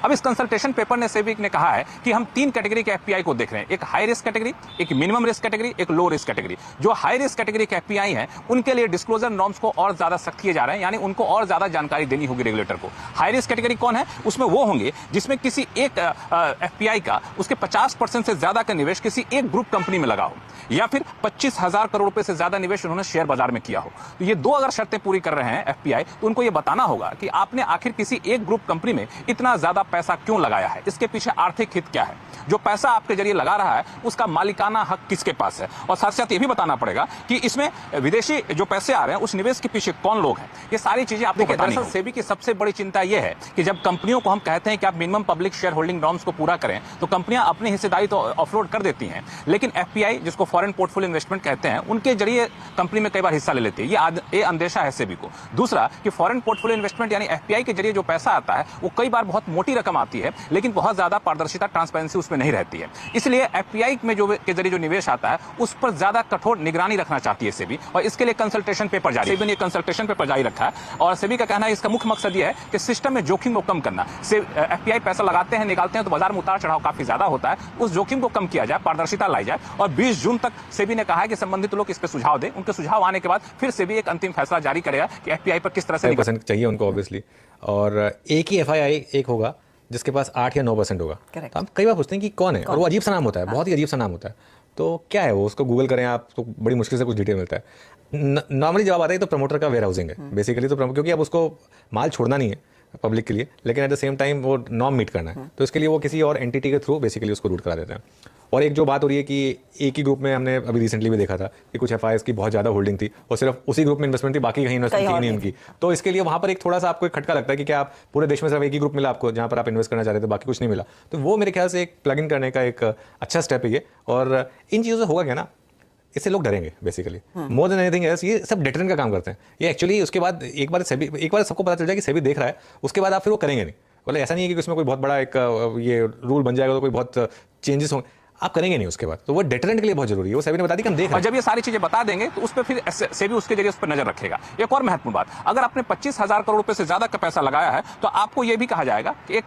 अब इस consultation paper ने सेबी ने कहा है कि हम 3 कैटेगरी के एफपीआई को देख रहे हैं, एक हाई रिस्क कैटेगरी, एक मिनिमम रिस्क कैटेगरी, एक लो रिस्क कैटेगरी। जो हाई रिस्क कैटेगरी के एफपीआई हैं उनके लिए डिस्क्लोजर नॉर्म्स को और ज्यादा सख्त किए जा रहे हैं, यानी उनको और ज्यादा जानकारी देनी होगी रेगुलेटर को। हाई रिस्क कैटेगरी कौन है? उसमें वो होंगे जिसमें किसी एक एफपीआई का उसके 50% से ज्यादा का निवेश किसी एक ग्रुप कंपनी में लगा हो, या फिर 25,000 करोड़ रुपए से ज्यादा निवेश उन्होंने शेयर बाजार में किया हो। तो ये 2 अगर शर्तें पूरी कर रहे हैं एफपीआई, तो उनको ये बताना होगा कि आपने आखिर किसी एक ग्रुप कंपनी में इतना ज्यादा पैसा क्यों लगाया है, इसके पीछे आर्थिक हित क्या है, जो पैसा आपके जरिए लगा रहा है उसका मालिकाना हक किसके पास है, और साथ साथ ये भी बताना पड़ेगा कि इसमें विदेशी जो पैसे आ रहे हैं उस निवेश के पीछे कौन लोग हैं। ये सारी चीजें आपको बतानी होगी। सेबी की सबसे बड़ी चिंता यह है कि जब कंपनियों को हम कहते हैं कि आप minimum public share holding norms को पूरा करें, तो कंपनियां अपनी हिस्सेदारी तो ऑफलोड कर देती हैं, लेकिन एफपीआई जिसको फॉरेन पोर्टफोलियो इन्वेस्टमेंट कहते हैं, उनके जरिए कंपनी में कई बार हिस्सा ले लेती है। ये अंदेशा है सेबी को। दूसरा कि फॉरेन पोर्टफोलियो इन्वेस्टमेंट यानी एफपीआई के जरिए जो पैसा आता है वो कई बार बहुत मोटी रकम आती है, लेकिन बहुत ज्यादा पारदर्शिता ट्रांसपेरेंसी उसमें नहीं रहती है। इसलिए एफपीआई में जो के जरिए जो निवेश आता है उस पर ज्यादा कठोर निगरानी रखना चाहती है सेबी, और इसके लिए कंसल्टेशन पेपर जारी, सेबी ने कंसल्टेशन पेपर जारी रखा है। और सेबी का कहना है इसका मुख्य मकसद यह है कि सिस्टम में जोखिम को कम करना। एफपीआई पैसा लगाते हैं, निकालते हैं तो बाजार में उतार चढ़ाव काफी ज्यादा होता है, उस जोखिम को कम किया जाए, पारदर्शिता लाई जाए। और 20 जून तक सेबी ने कहा है कि संबंधित लोग इस पर सुझाव दें, उनके सुझाव आने के बाद फिर सेबी एक अंतिम फैसला जारी करेगा कि एफपीआई पर किस तरह से % चाहिए उनको ऑब्वियसली, और एक ही एफआईआई एक होगा जिसके पास 8 या 9% होगा। तो हम कई बार पूछते हैं कि कौन है, और वो अजीब सा नाम होता है, बहुत ही अजीब सा नाम होता है। तो क्या है वो, उसको गूगल करें आप तो बड़ी मुश्किल से कुछ डिटेल मिलता है। नॉर्मली जवाब आता है तो प्रमोटर का वेयर हाउसिंग है बेसिकली, तो क्योंकि अब उसको माल छोड़ना नहीं है पब्लिक के लिए, लेकिन एट द सेम टाइम वो नॉर्म मीट करना है, तो इसके लिए वो किसी और एंटिटी के थ्रू बेसिकली उसको रूट करा देते हैं। और एक जो बात हो रही है कि एक ही ग्रुप में हमने अभी रिसेंटली भी देखा था कि कुछ एफआईआईस की बहुत ज़्यादा होल्डिंग थी और सिर्फ उसी ग्रुप में इन्वेस्टमेंट थी, बाकी कहीं इन्वेस्टमेंट थी नहीं उनकी। तो इसके लिए वहाँ पर एक थोड़ा सा आपको एक खटका लगता है कि क्या आप पूरे देश में सिर्फ एक ही ग्रुप मिला आपको जहाँ पर आप इन्वेस्ट करना चाह रहे थे, बाकी कुछ नहीं मिला। तो वो मेरे ख्याल से एक प्लग इन करने का एक अच्छा स्टेप है ये। और इन चीज़ों से होगा क्या ना, इससे लोग डरेंगे basically, more than anything else. ये सब डिटरेंट का काम करते हैं ये एक्चुअली। उसके बाद एक बार सबको पता चल जाए कि सेबी देख रहा है, उसके बाद आप फिर वो करेंगे नहीं। मतलब ऐसा नहीं है कि उसमें कोई बहुत बड़ा एक ये रूल बन जाएगा तो कोई बहुत चेंजेस होंगे, आप करेंगे नहीं उसके बाद। तो वो डिटरेंट के लिए बहुत जरूरी है, वो सेबी ने बता दी कि हम देख रहे हैं। और जब ये सारी चीजें बता देंगे तो उस पर फिर सेबी उसके जरिए उस पर नजर रखेगा। एक और महत्वपूर्ण बात, अगर आपने 25,000 करोड़ रुपए से ज्यादा का पैसा लगाया है तो आपको यह भी कहा जाएगा कि एक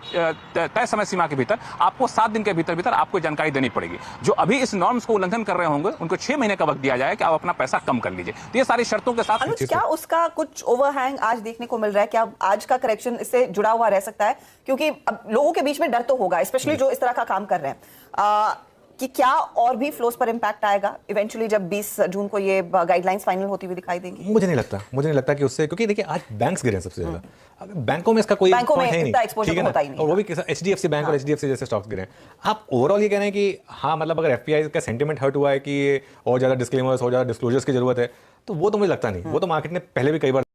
तय समय सीमा के भीतर आपको 7 दिन के भीतर आपको जानकारी देनी पड़ेगी। जो अभी इस नॉर्म्स को उल्लंघन कर रहे होंगे उनको 6 महीने का वक्त दिया जाए कि आप अपना पैसा कम कर लीजिए। तो ये सारी शर्तों के साथ क्या उसका कुछ ओवरहैंग आज देखने को मिल रहा है? क्या आज का करेक्शन इससे जुड़ा हुआ रह सकता है? क्योंकि अब लोगों के बीच में डर तो होगा, स्पेशली जो इस तरह का काम कर रहे हैं, कि क्या और भी फ्लोस पर इंपैक्ट आएगा इवेंचुअली जब 20 जून को ये गाइडलाइंस फाइनल होती हुई दिखाई देंगी? मुझे नहीं लगता कि उससे, क्योंकि देखिए आज बैंक्स गिरे हैं सबसे ज्यादा, बैंकों में इसका कोई बैंकों में है नहीं, ठीक है ना? और वो भी एचडीएफसी बैंक और एचडीएफसी जैसे स्टॉक्स गिरे हैं। आप ओवरऑल ये कह रहे हैं कि हाँ, मतलब अगर एफपीआई का सेंटिमेंट हर्ट हुआ है कि और ज्यादा डिस्क्लेमर्स और ज्यादा डिस्क्लोजर्स की जरूरत है, तो वो तो मुझे लगता नहीं। वो तो मार्केट ने पहले भी कई बार